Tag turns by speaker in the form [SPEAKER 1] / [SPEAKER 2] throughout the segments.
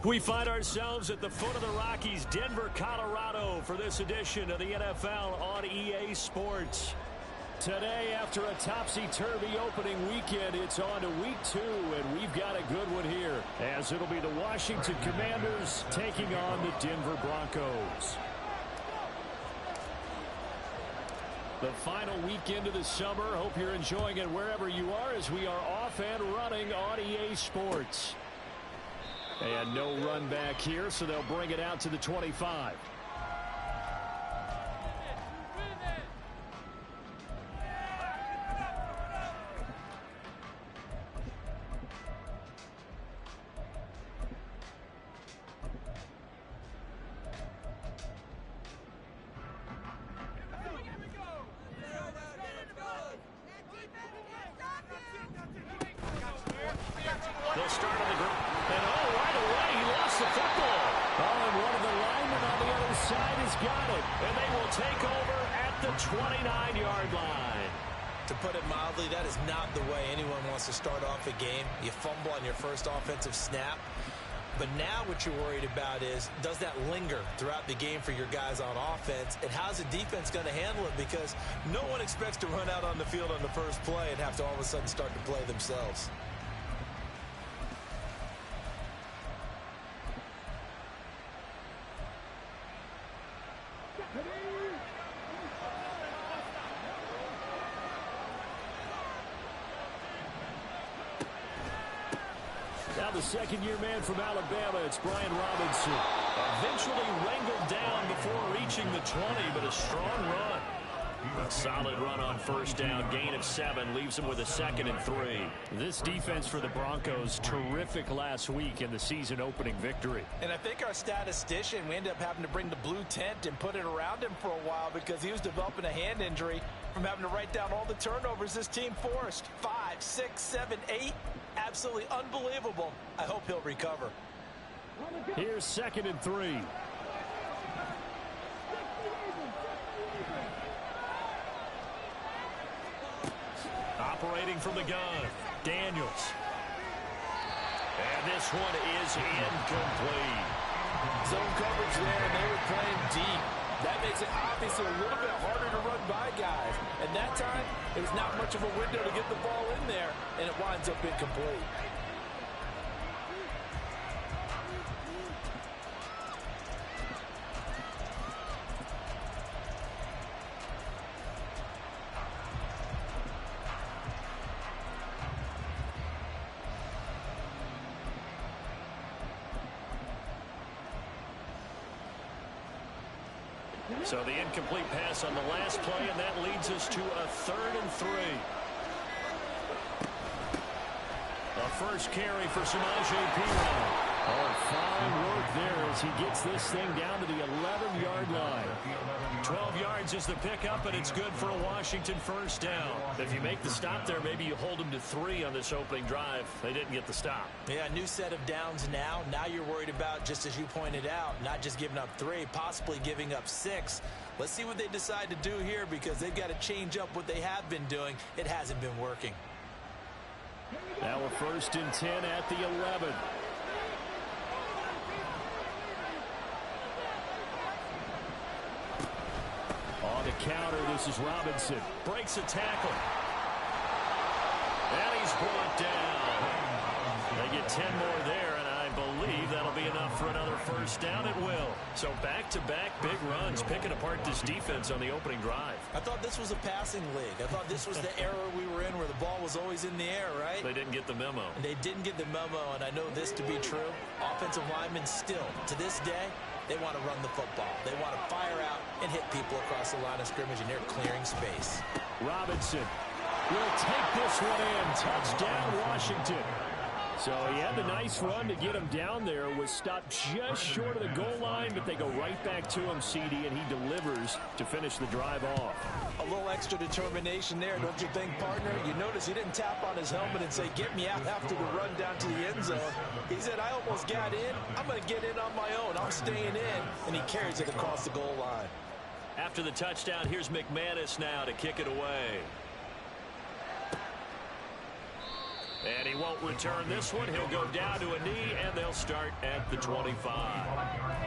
[SPEAKER 1] We find ourselves at the foot of the Rockies, Denver, Colorado, for this edition of the NFL on EA Sports. Today, after a topsy-turvy opening weekend, it's on to week 2, and we've got a good one here, as it'll be the Washington Commanders taking on the Denver Broncos. The final weekend of the summer. Hope you're enjoying it wherever you are, as we are off and running on EA Sports. And no run back here, so they'll bring it out to the 25. They'll start on the ground. And right away, he lost the football. And one of the linemen on the other side has got it. And they will take over at the 29-yard line.
[SPEAKER 2] To put it mildly, that is not the way anyone wants to start off a game. You fumble on your first offensive snap. But now what you're worried about is, does that linger throughout the game for your guys on offense? And how's the defense going to handle it? Because no one expects to run out on the field on the first play and have to all of a sudden start to play themselves.
[SPEAKER 1] Now the second-year man from Alabama, it's Brian Robinson. Eventually wrangled down before reaching the 20, but a strong run. A solid run on first down, gain of 7, leaves him with a 2nd and 3. This defense for the Broncos, terrific last week in the season-opening victory.
[SPEAKER 2] And I think our statistician, we ended up having to bring the blue tent and put it around him for a while because he was developing a hand injury from having to write down all the turnovers this team forced. 5, 6, 7, 8. Absolutely unbelievable. I hope he'll recover.
[SPEAKER 1] Here's 2nd and 3. Operating from the gun, Daniels. And this one is incomplete.
[SPEAKER 3] Zone coverage there, and they were playing deep. That makes it obviously a little bit harder to run by guys. And that time, it was not much of a window to get the ball in there, and it winds up incomplete.
[SPEAKER 1] So the incomplete pass on the last play, and that leads us to a 3rd and 3. The first carry for Samaje Perine. Oh, fine work there as he gets this thing down to the 11-yard line. 12 yards is the pickup, and it's good for a Washington first down. If you make the stop there, maybe you hold them to 3 on this opening drive. They didn't get the stop.
[SPEAKER 2] Yeah, new set of downs now. Now you're worried about, just as you pointed out, not just giving up 3, possibly giving up 6. Let's see what they decide to do here because they've got to change up what they have been doing. It hasn't been working.
[SPEAKER 1] Now a 1st and 10 at the 11. On the counter, this is Robinson. Breaks a tackle. And he's brought down. They get 10 more there, and I believe that'll be enough for another first down. It will. So back-to-back big runs, picking apart this defense on the opening drive.
[SPEAKER 2] I thought this was a passing league. I thought this was the era we were in where the ball was always in the air, right?
[SPEAKER 1] They didn't get the memo.
[SPEAKER 2] And they didn't get the memo, and I know this to be true. Offensive linemen still, to this day, they want to run the football. They want to fire out and hit people across the line of scrimmage, and they're clearing space.
[SPEAKER 1] Robinson will take this one in. Touchdown, Washington. So he had the nice run to get him down there. Was stopped just short of the goal line, but they go right back to him, CD, and he delivers to finish the drive off.
[SPEAKER 2] A little extra determination there, don't you think, partner? You notice he didn't tap on his helmet and say, get me out after the run down to the end zone. He said, I almost got in. I'm going to get in on my own. I'm staying in. And he carries it across the goal line.
[SPEAKER 1] After the touchdown, here's McManus now to kick it away. And he won't return this one. He'll go down to a knee, and they'll start at the 25.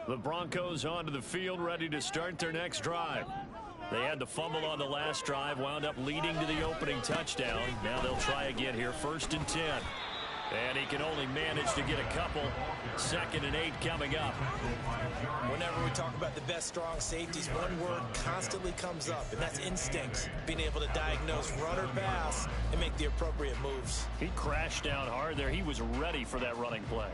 [SPEAKER 1] The Broncos onto the field, ready to start their next drive. They had the fumble on the last drive, wound up leading to the opening touchdown. Now they'll try again here, 1st and 10. And he can only manage to get a couple. 2nd and 8 coming up.
[SPEAKER 2] Whenever we talk about the best strong safeties, one word constantly comes up, and that's instincts. Being able to diagnose run or pass and make the appropriate moves.
[SPEAKER 1] He crashed down hard there. He was ready for that running play.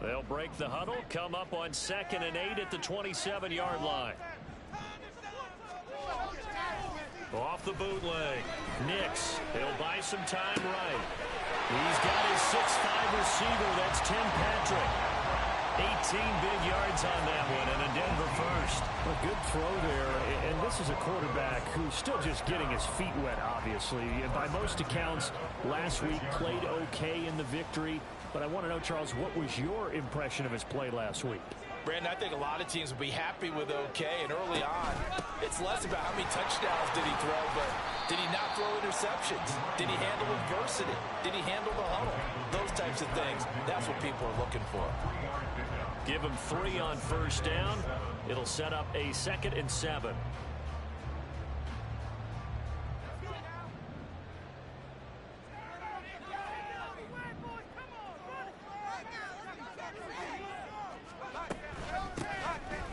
[SPEAKER 1] They'll break the huddle, come up on 2nd and 8 at the 27-yard line. Off the bootleg. Nix. He'll buy some time right. He's got his 6'5 receiver. That's Tim Patrick. 18 big yards on that one, and a Denver first.
[SPEAKER 4] A good throw there, and this is a quarterback who's still just getting his feet wet, obviously. And by most accounts, last week played okay in the victory. But I want to know, Charles, what was your impression of his play last week?
[SPEAKER 3] Brandon, I think a lot of teams will be happy with okay, and early on, it's less about how many touchdowns did he throw, but did he not throw interceptions? Did he handle adversity? Did he handle the huddle? Those types of things, that's what people are looking for.
[SPEAKER 1] Give him 3 on 1st down. It'll set up a 2nd and 7.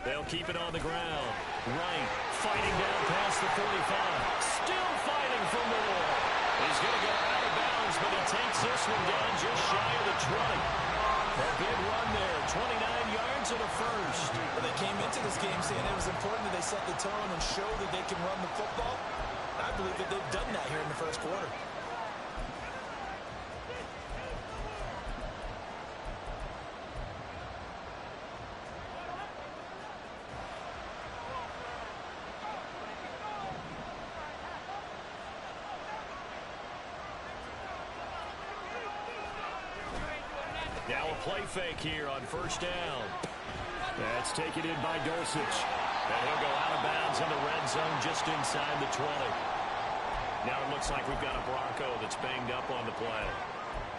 [SPEAKER 1] They'll keep it on the ground. Wright fighting down past the 45. Still fighting for more. He's going to go out of bounds, but he takes this one down just shy of the 20. A big run there, 29 yards and a first.
[SPEAKER 2] Well, they came into this game saying it was important that they set the tone and show that they can run the football. I believe that they've done that here in the first quarter.
[SPEAKER 1] Now a play fake here on 1st down.
[SPEAKER 4] That's taken in by Dulcich.
[SPEAKER 1] And he'll go out of bounds in the red zone just inside the 20. Now it looks like we've got a Bronco that's banged up on the play.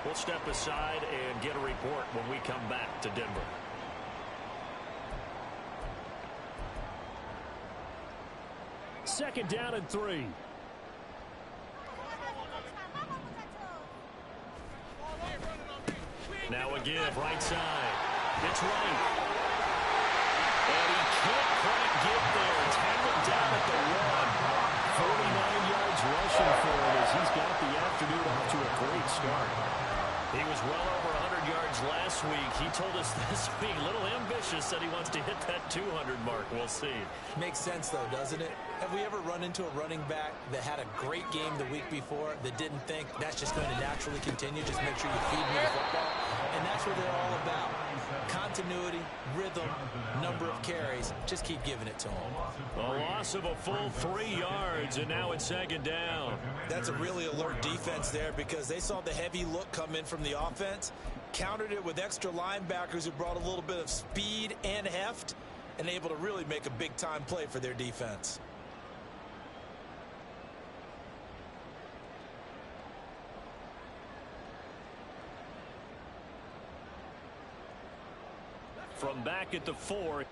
[SPEAKER 1] We'll step aside and get a report when we come back to Denver.
[SPEAKER 4] Second down and 3.
[SPEAKER 1] Now a give, right side. It's right. And he can't quite get there. Tackled down at the 1.
[SPEAKER 4] 49 yards rushing for it as he's got the afternoon off to a great start.
[SPEAKER 1] He was well over 100 yards last week. He told us this week, a little ambitious, said he wants to hit that 200 mark. We'll see.
[SPEAKER 2] Makes sense, though, doesn't it? Have we ever run into a running back that had a great game the week before that didn't think that's just going to naturally continue? Just make sure you feed me the football. And that's what they're all about. Continuity, rhythm, number of carries. Just keep giving it to them.
[SPEAKER 1] A loss of a full 3 yards, and now it's 2nd down.
[SPEAKER 2] That's a really alert defense there because they saw the heavy look come in from the offense, countered it with extra linebackers who brought a little bit of speed and heft, and able to really make a big-time play for their defense.
[SPEAKER 1] From back at the 4.